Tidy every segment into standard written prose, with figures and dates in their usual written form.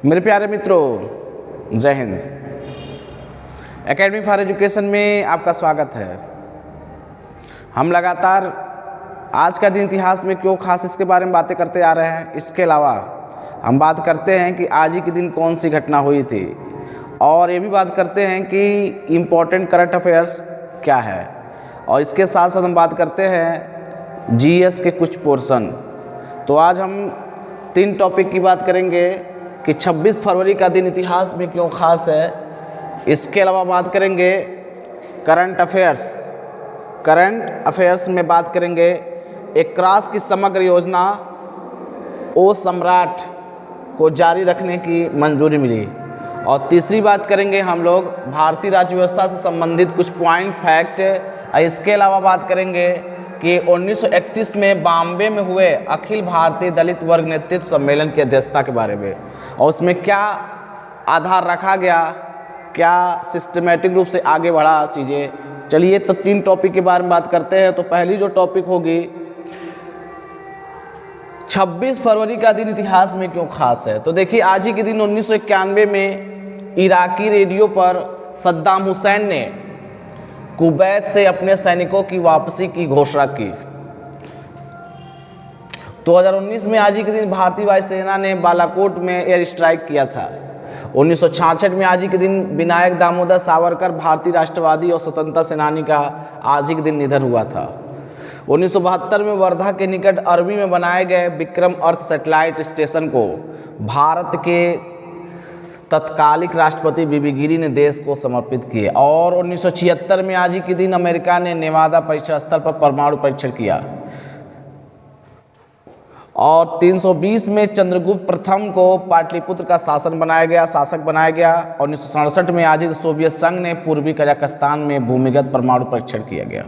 मेरे प्यारे मित्रों, जय हिंद। एकेडमी फॉर एजुकेशन में आपका स्वागत है। हम लगातार आज का दिन इतिहास में क्यों खास इसके बारे में बातें करते आ रहे हैं। इसके अलावा हम बात करते हैं कि आज ही के दिन कौन सी घटना हुई थी, और ये भी बात करते हैं कि इम्पोर्टेंट करंट अफेयर्स क्या है, और इसके साथ साथ हम बात करते हैं जीएस के कुछ पोर्शन। तो आज हम 3 टॉपिक की बात करेंगे कि 26 फरवरी का दिन इतिहास में क्यों खास है। इसके अलावा बात करेंगे करंट अफेयर्स में बात करेंगे एक क्रॉस की समग्र योजना ओ सम्राट को जारी रखने की मंजूरी मिली, और तीसरी बात करेंगे हम लोग भारतीय राज्य व्यवस्था से संबंधित कुछ पॉइंट फैक्ट। इसके अलावा बात करेंगे कि 1931 में बॉम्बे में हुए अखिल भारतीय दलित वर्ग नेतृत्व सम्मेलन की अध्यक्षता के बारे में, और उसमें क्या आधार रखा गया, क्या सिस्टमेटिक रूप से आगे बढ़ा चीज़ें। चलिए तो 3 टॉपिक के बारे में बात करते हैं। तो पहली जो टॉपिक होगी 26 फरवरी का दिन इतिहास में क्यों खास है। तो देखिए, आज ही के दिन 1991 में इराकी रेडियो पर सद्दाम हुसैन ने कुवैत से अपने सैनिकों की वापसी की घोषणा की। 2019 में आज ही के दिन भारतीय वायुसेना ने बालाकोट में एयर स्ट्राइक किया था। 1966 में आज ही के दिन विनायक दामोदर सावरकर भारतीय राष्ट्रवादी और स्वतंत्रता सेनानी का आज ही के दिन निधन हुआ था। 1972 में वर्धा के निकट अरबी में बनाए गए विक्रम अर्थ सैटेलाइट स्टेशन को भारत के तत्कालिक राष्ट्रपति बीबी गिरी ने देश को समर्पित किए। और 1976 में आज ही के दिन अमेरिका ने नेवादा परीक्षण स्थल पर परमाणु परीक्षण किया। और 320 में चंद्रगुप्त प्रथम को पाटलिपुत्र का शासक बनाया गया। 1967 में आज ही सोवियत संघ ने पूर्वी कजाकिस्तान में भूमिगत परमाणु परीक्षण किया गया।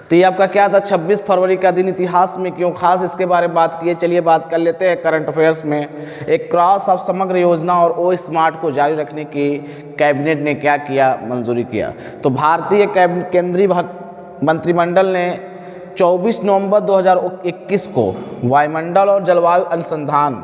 तो ये आपका क्या था 26 फरवरी का दिन इतिहास में क्यों खास, इसके बारे में बात किए। चलिए बात कर लेते हैं करंट अफेयर्स में। एक क्रॉस ऑफ समग्र योजना और ओ स्मार्ट को जारी रखने की कैबिनेट ने क्या किया, मंजूरी किया। तो भारतीय केंद्रीय मंत्रिमंडल ने 24 नवंबर 2021 को वायुमंडल और जलवायु अनुसंधान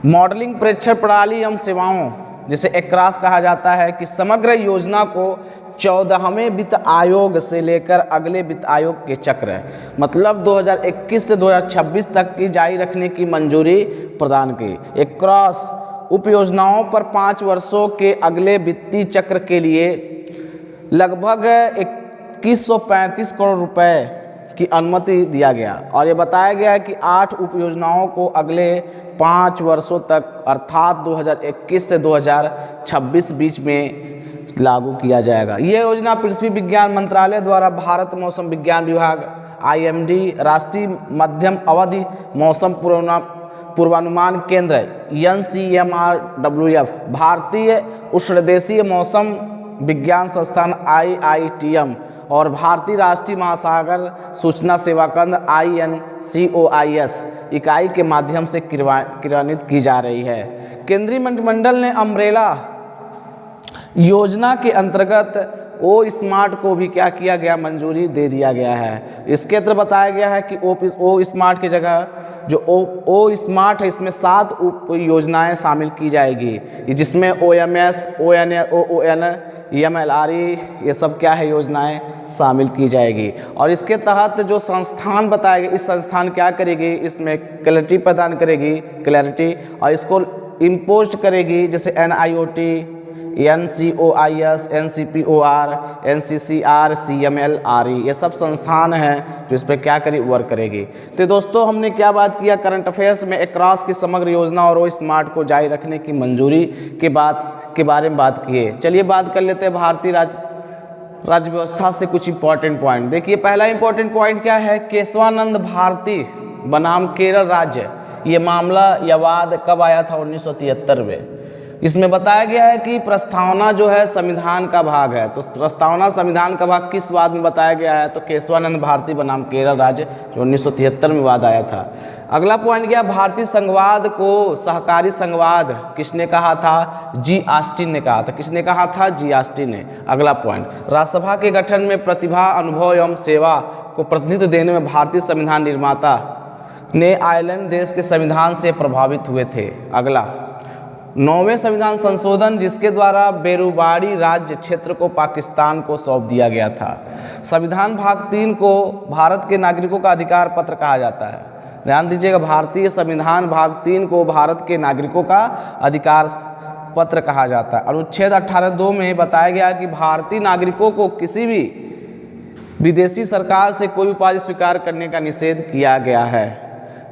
मॉडलिंग प्रेक्षण प्रणाली एवं सेवाओं, जिसे एक्रास कहा जाता है, कि समग्र योजना को 14वें वित्त आयोग से लेकर अगले वित्त आयोग के चक्र, मतलब 2021 से 2026 तक की जारी रखने की मंजूरी प्रदान की। एक क्रॉस उप योजनाओं पर 5 वर्षों के अगले वित्तीय चक्र के लिए लगभग 2135 करोड़ रुपए की अनुमति दिया गया। और ये बताया गया है कि 8 उप योजनाओं को अगले 5 वर्षों तक, अर्थात 2021 से 2026 बीच में लागू किया जाएगा। ये योजना पृथ्वी विज्ञान मंत्रालय द्वारा भारत मौसम विज्ञान विभाग, IMD, राष्ट्रीय मध्यम अवधि मौसम पूर्वानुमान केंद्र NCMRWF, भारतीय उष्णदेशीय मौसम विज्ञान संस्थान IITM और भारतीय राष्ट्रीय महासागर सूचना सेवा केंद्र INCOIS इकाई के माध्यम से क्रियान्वित की जा रही है। केंद्रीय मंत्रिमंडल ने अम्ब्रेला योजना के अंतर्गत ओ स्मार्ट को भी क्या किया गया, मंजूरी दे दिया गया है। इसके अंदर बताया गया है कि ओ स्मार्ट की जगह जो ओ स्मार्ट है, इसमें 7 उप योजनाएं शामिल की जाएगी, जिसमें OMS, ON, MLRE ये सब क्या है, योजनाएं शामिल की जाएगी। और इसके तहत जो संस्थान बताया गया, इस संस्थान क्या करेगी, इसमें क्लैरिटी प्रदान करेगी, और इसको इम्पोज करेगी, जैसे NIOT, NCOIS, NCPOR, NCCR, CMLRE, ये सब संस्थान हैं जो इस पर क्या करेगी, वर्क करेगी। तो दोस्तों, हमने क्या बात किया करंट अफेयर्स में, एक क्रॉस की समग्र योजना और ओ स्मार्ट को जारी रखने की मंजूरी के बारे में बात किए। चलिए बात कर लेते हैं भारतीय राज्य व्यवस्था से कुछ इंपॉर्टेंट पॉइंट। देखिए, पहला इंपॉर्टेंट पॉइंट क्या है, केशवानंद भारती बनाम केरल राज्य। ये मामला या वाद कब आया था, 1973 में। इसमें बताया गया है कि प्रस्तावना जो है संविधान का भाग है। तो प्रस्तावना संविधान का भाग किस वाद में बताया गया है, तो केशवानंद भारती बनाम केरल राज्य, जो 1973 में वाद आया था। अगला पॉइंट क्या, भारतीय संघवाद को सहकारी संघवाद किसने कहा था, जी ऑस्टिन ने कहा था। किसने कहा था, जी ऑस्टिन ने। अगला पॉइंट, राज्यसभा के गठन में प्रतिभा, अनुभव एवं सेवा को प्रतिनिधित्व देने में भारतीय संविधान निर्माता ने आयरलैंड देश के संविधान से प्रभावित हुए थे। अगला, 9वें संविधान संशोधन जिसके द्वारा बेरूबारी राज्य क्षेत्र को पाकिस्तान को सौंप दिया गया था। संविधान भाग 3 को भारत के नागरिकों का अधिकार पत्र कहा जाता है। ध्यान दीजिएगा, भारतीय संविधान भाग 3 को भारत के नागरिकों का अधिकार पत्र कहा जाता है। अनुच्छेद 18(2) में बताया गया कि भारतीय नागरिकों को किसी भी विदेशी सरकार से कोई उपाधि स्वीकार करने का निषेध किया गया है।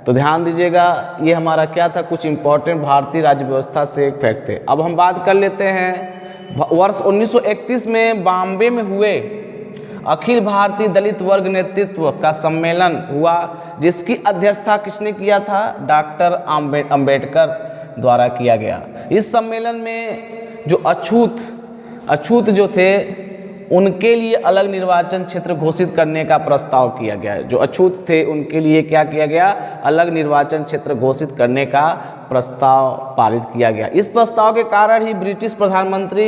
तो ध्यान दीजिएगा, ये हमारा क्या था, कुछ इंपॉर्टेंट भारतीय राज्य व्यवस्था से एक फैक्ट थे। अब हम बात कर लेते हैं वर्ष 1931 में बॉम्बे में हुए अखिल भारतीय दलित वर्ग नेतृत्व का सम्मेलन हुआ, जिसकी अध्यक्षता किसने किया था? डॉक्टर अंबेडकर द्वारा किया गया। इस सम्मेलन में जो अछूत जो थे उनके लिए अलग निर्वाचन क्षेत्र घोषित करने का प्रस्ताव किया गया है। जो अछूत थे उनके लिए क्या किया गया? अलग निर्वाचन क्षेत्र घोषित करने का प्रस्ताव पारित किया गया। इस प्रस्ताव के कारण ही ब्रिटिश प्रधानमंत्री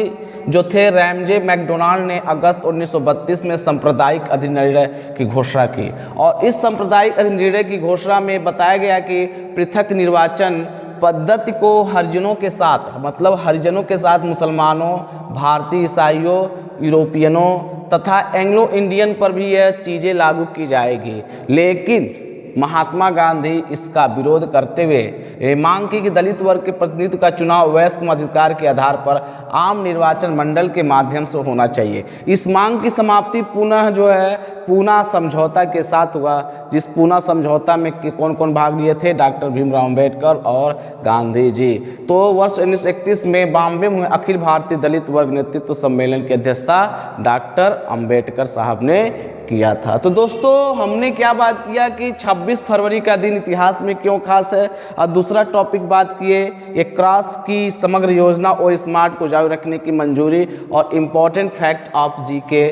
जो थे रैमजे मैकडोनाल्ड ने अगस्त 1932 में सांप्रदायिक अधिनिर्णय की घोषणा की। और इस सांप्रदायिक अधिनिर्णय की घोषणा में बताया गया कि पृथक निर्वाचन पद्धति को हरिजनों के साथ, मतलब हरिजनों के साथ मुसलमानों, भारतीय ईसाइयों, यूरोपियनों तथा एंग्लो इंडियन पर भी यह चीज़ें लागू की जाएगी। लेकिन महात्मा गांधी इसका विरोध करते हुए मांग की कि दलित वर्ग के प्रतिनिधित्व का चुनाव वयस्क मताधिकार के आधार पर आम निर्वाचन मंडल के माध्यम से होना चाहिए। इस मांग की समाप्ति पुनः जो है पूना समझौता के साथ हुआ, जिस पूना समझौता में कौन कौन भाग लिए थे? डॉक्टर भीमराव अंबेडकर और गांधी जी। तो वर्ष 1931 में बॉम्बे में अखिल भारतीय दलित वर्ग नेतृत्व सम्मेलन की अध्यक्षता डॉक्टर अंबेडकर साहब ने किया था। तो दोस्तों, हमने क्या बात किया कि 26 फरवरी का दिन इतिहास में क्यों खास है, और दूसरा टॉपिक बात किए ये क्रॉस की समग्र योजना और स्मार्ट को जारी रखने की मंजूरी और इम्पॉर्टेंट फैक्ट ऑफ जीके।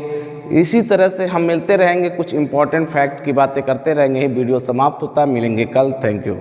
इसी तरह से हम मिलते रहेंगे, कुछ इम्पॉर्टेंट फैक्ट की बातें करते रहेंगे। वीडियो समाप्त होता है, मिलेंगे कल। Thank you.